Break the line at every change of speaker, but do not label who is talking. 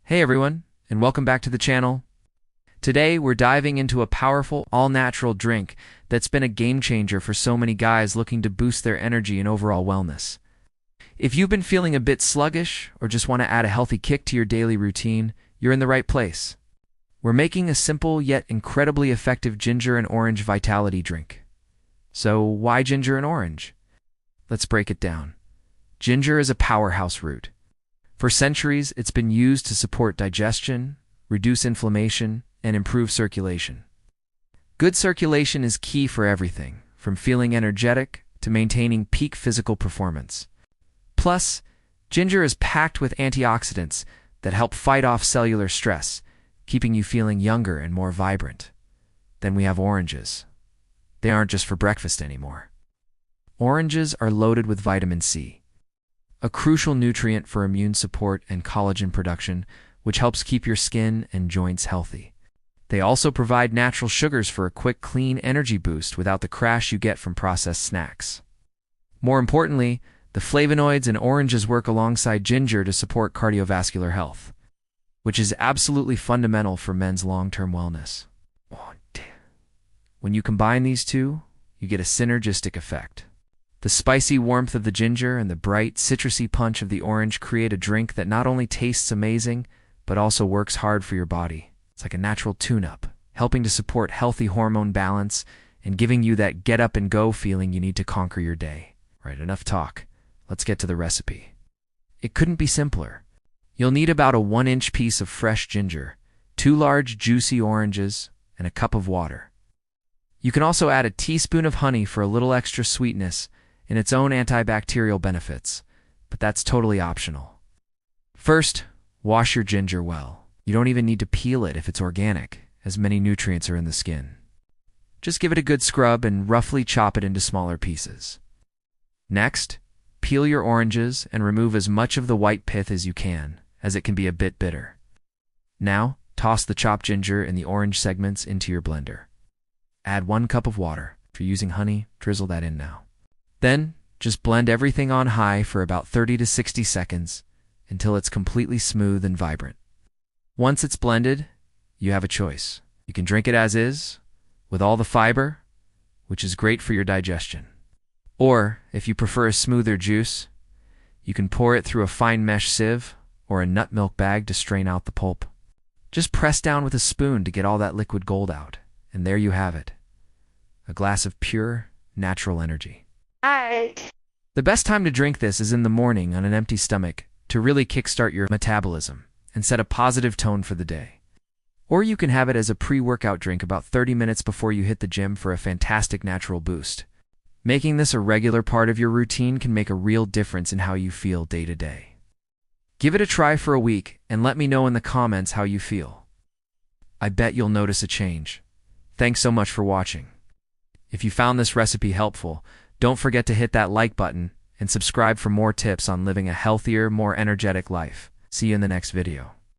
Hey everyone, and welcome back to the channel. Today we're diving into a powerful, all-natural drink that's been a game changer for so many guys looking to boost their energy and overall wellness. If you've been feeling a bit sluggish or just want to add a healthy kick to your daily routine, you're in the right place. We're making a simple yet incredibly effective ginger and orange vitality drink. So why ginger and orange? Let's break it down. Ginger is a powerhouse root. For centuries, it's been used to support digestion, reduce inflammation, and improve circulation. Good circulation is key for everything, from feeling energetic to maintaining peak physical performance. Plus, ginger is packed with antioxidants that help fight off cellular stress, keeping you feeling younger and more vibrant. Then we have oranges. They aren't just for breakfast anymore. Oranges are loaded with vitamin C, a crucial nutrient for immune support and collagen production, which helps keep your skin and joints healthy. They also provide natural sugars for a quick, clean energy boost without the crash you get from processed snacks. More importantly, the flavonoids in oranges work alongside ginger to support cardiovascular health, which is absolutely fundamental for men's long-term wellness. Oh, damn. When you combine these two, you get a synergistic effect. The spicy warmth of the ginger and the bright, citrusy punch of the orange create a drink that not only tastes amazing, but also works hard for your body. It's like a natural tune-up, helping to support healthy hormone balance and giving you that get-up-and-go feeling you need to conquer your day. Right, enough talk. Let's get to the recipe. It couldn't be simpler. You'll need about a 1-inch piece of fresh ginger, 2 large, juicy oranges, and a cup of water. You can also add a teaspoon of honey for a little extra sweetness and its own antibacterial benefits, but that's totally optional. First, wash your ginger well. You don't even need to peel it if it's organic, as many nutrients are in the skin. Just give it a good scrub and roughly chop it into smaller pieces. Next, peel your oranges and remove as much of the white pith as you can, as it can be a bit bitter. Now, toss the chopped ginger and the orange segments into your blender. Add 1 cup of water. If you're using honey, drizzle that in now. Then, just blend everything on high for about 30 to 60 seconds until it's completely smooth and vibrant. Once it's blended, you have a choice. You can drink it as is, with all the fiber, which is great for your digestion. Or, if you prefer a smoother juice, you can pour it through a fine mesh sieve or a nut milk bag to strain out the pulp. Just press down with a spoon to get all that liquid gold out, and there you have it. A glass of pure, natural energy. The best time to drink this is in the morning on an empty stomach to really kickstart your metabolism and set a positive tone for the day. Or you can have it as a pre-workout drink about 30 minutes before you hit the gym for a fantastic natural boost. Making this a regular part of your routine can make a real difference in how you feel day to day. Give it a try for a week and let me know in the comments how you feel. I bet you'll notice a change. Thanks so much for watching. If you found this recipe helpful, don't forget to hit that like button and subscribe for more tips on living a healthier, more energetic life. See you in the next video.